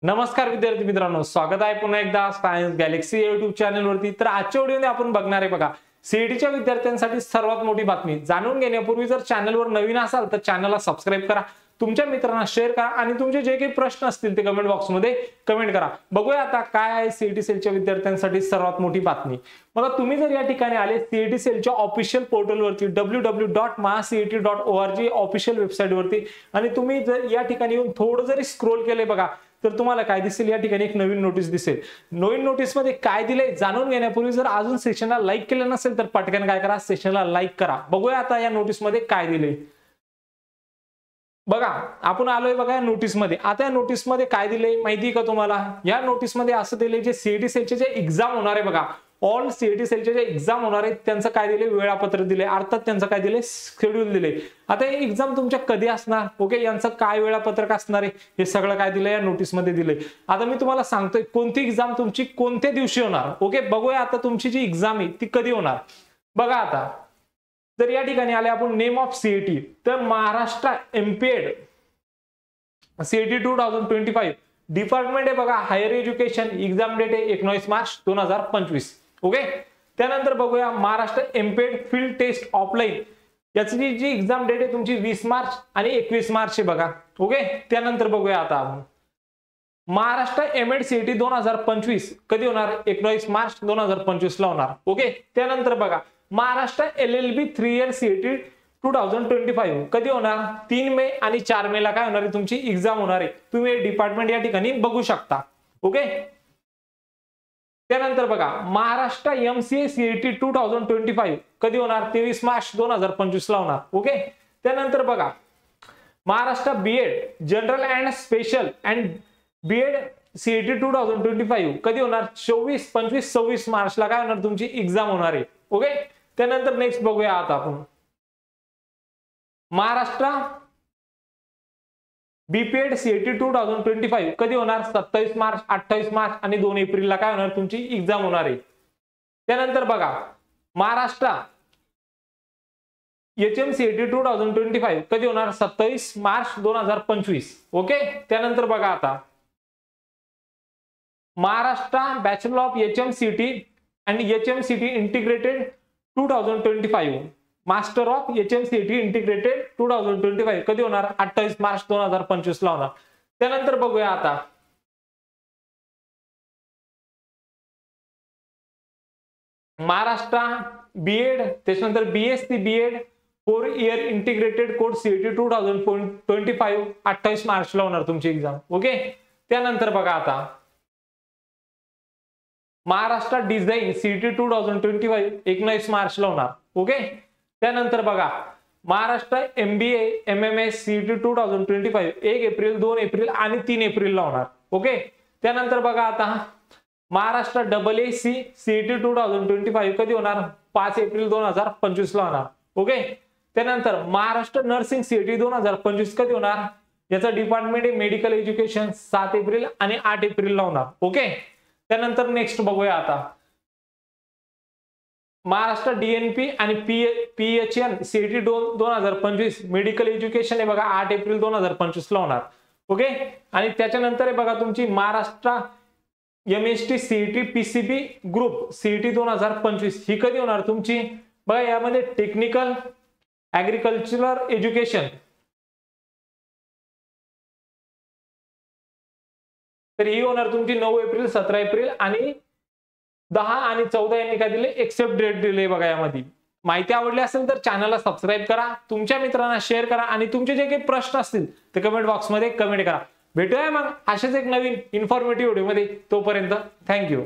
नमस्कार विद्यार्थी मित्रांनो, स्वागत आहे पुन्हा एकदा सायन्स गॅलेक्सी YouTube चॅनल वरती। तर आजच्या व्हिडिओमध्ये आपण बघणार आहे बघा सीईटीच्या विद्यार्थ्यांसाठी सर्वात मोठी बातमी। जाणून घेण्यापूर्वी जर चॅनलवर नवीन असाल तर चॅनलला सबस्क्राइब करा, तुमच्या मित्रांना शेअर करा आणि तुमचे जे काही प्रश्न असतील ते कमेंट बॉक्समध्ये कमेंट करा। बघूया आता काय आहे सीईटी सेलच्या विद्यार्थ्यांसाठी सर्वात मोठी बातमी। बघा तुम्ही जर या ठिकाणी आले सीईटी सेलच्या ऑफिशियल पोर्टलवरती www.mahacet.org ऑफिशियल वेबसाईट वरती आणि तुम्ही जर या ठिकाणी येऊन थोडं जरी स्क्रोल केले बघा तर तुम्हाला काय दिसेल, या ठिकाणी एक नवीन नोटीस दिसेल। नवीन नोटीस मध्ये काय दिले जाणून घेण्यापूर्वी जर अजून सेशनला लाईक केलं नसेल तर पटकन काय करा, सेशनला लाईक करा। बघूया आता या नोटीस मध्ये काय दिले। बघा आपण आलोय बघा या नोटीस मध्ये। आता या नोटीस मध्ये काय दिले माहिती का तुम्हाला? या नोटीस मध्ये असं दिले जे सीईटी सेलचे जे एग्जाम होणार आहे बघा, ऑल सीईटी सेलचे जे एग्जाम होणार आहेत त्यांचं काय दिले, वेळापत्रक दिले, अर्थात त्यांचं काय दिले, शेड्यूल दिले। आता हे एग्जाम तुमच्या कधी असणार, ओके, यांचं काय वेळापत्रक असणार आहे हे सगळं काय दिले या नोटीस मध्ये दिले। आता मी तुम्हाला सांगतोय कोणती एग्जाम तुमची कोणत्या दिवशी होणार, ओके। बघूया आता तुमची जी एग्जाम आहे ती कधी होणार। बघा आता जर या ठिकाणी आले आपण नेम ऑफ सीईटी तर महाराष्ट्र एमपीएड सीईटी 2025 डिपार्टमेंट आहे बघा हायर एज्युकेशन, एग्जाम डेट आहे 19 मार्च 2025, ओके। त्यानंतर बघूया Maharashtra MPEd field test offline याची जी एग्जाम डेट आहे तुमची 20 मार्च आणि 21 मार्च आहे बघा, ओके। त्यानंतर बघूया आता आपण महाराष्ट्र एमएड सीईटी 2025 कधी होणार, 19 मार्च 2025 ला होणार, ओके। त्यानंतर बघा महाराष्ट्र एलएलबी 3 इयर सीईटी 2025 कधी होणार, 3 मे आणि 4 मे ला काय होणार आहे तुमची एग्जाम होणार आहे। तुम्ही डिपार्टमेंट या ठिकाणी बघू शकता, ओके। त्यानंतर बघा महाराष्ट्र एमसीए सीईटी 2025 कधी होणार, 23 मार्च 2025 ला होणार, ओके। त्यानंतर बघा Maharashtra BEd general and special and BEd CET 2025 कधी होणार, 24, 25, 26 मार्च ला काय होणार तुमची एग्जाम होणार आहे, ओके। त्यानंतर नेक्स्ट बघूया आता आपण महाराष्ट्र बीपीएड सीईटी 2025 कधी होणार, 27 मार्च, 28 मार्च आणि 2 एप्रिल ला काय होणार तुमची एग्जाम होणार आहे। त्यानंतर बघा महाराष्ट्र एचएम सीईटी 2025 कधी होणार, 27 मार्च 2025, ओके। त्यानंतर बघा आता Maharashtra bachelor of HM CET and HM CET integrated 2025 master of HM CET integrated 2025 कधी होणार, 28 मार्च 2025 ला होणार। त्यानंतर बघूया आता महाराष्ट्र बीएड त्याच्यानंतर BSc BEd 4 year integrated course CET 2025 28 March ला होणार तुमची एग्जाम, ओके। त्यानंतर बघा आता महाराष्ट्र डिझाईन सीईटी 2025 19 मार्च ला होणार, ओके। त्यानंतर बघा Maharashtra MBA MMS CET 2025 1 April 2 April आणि 3 एप्रिल ला होणार, ओके। त्यानंतर बघा आता Maharashtra double A C CET 2025 कधी होणार, 5 एप्रिल 2025 ला होणार, ओके। त्यानंतर महाराष्ट्र नर्सिंग सीईटी 2025 कधी होणार, याचा डिपार्टमेंट आहे मेडिकल एज्युकेशन, 7 एप्रिल आणि 8 एप्रिल ला होणार, ओके। त्यानंतर नेक्स्ट बघूया आता महाराष्ट्र डीएनपी आणि पीएचएन सीईटी 2025 मेडिकल एज्युकेशन आहे बघा 8 एप्रिल 2025 ला होणार, ओके। आणि त्याच्यानंतर आहे बघा तुमची Maharashtra MST CET PCB group CET 2025 ही कधी होणार तुमची बघा, यामध्ये टेक्निकल ऍग्रिकल्चरल एज्युकेशन तर ही होणार तुमची 9 एप्रिल 17 एप्रिल आणि 10 आणि 14 यांनी काय दिले, एक्सेप्ट डेट दिले बघा। यामध्ये माहिती आवडली असेल तर चॅनलला सबस्क्राइब करा, तुमच्या मित्रांना शेअर करा आणि तुमचे जे काही प्रश्न असतील ते कमेंट बॉक्समध्ये कमेंट करा। भेटूया मग अशाच एक नवीन इन्फॉर्मेटिव्ह व्हिडिओमध्ये, तोपर्यंत थँक्यू।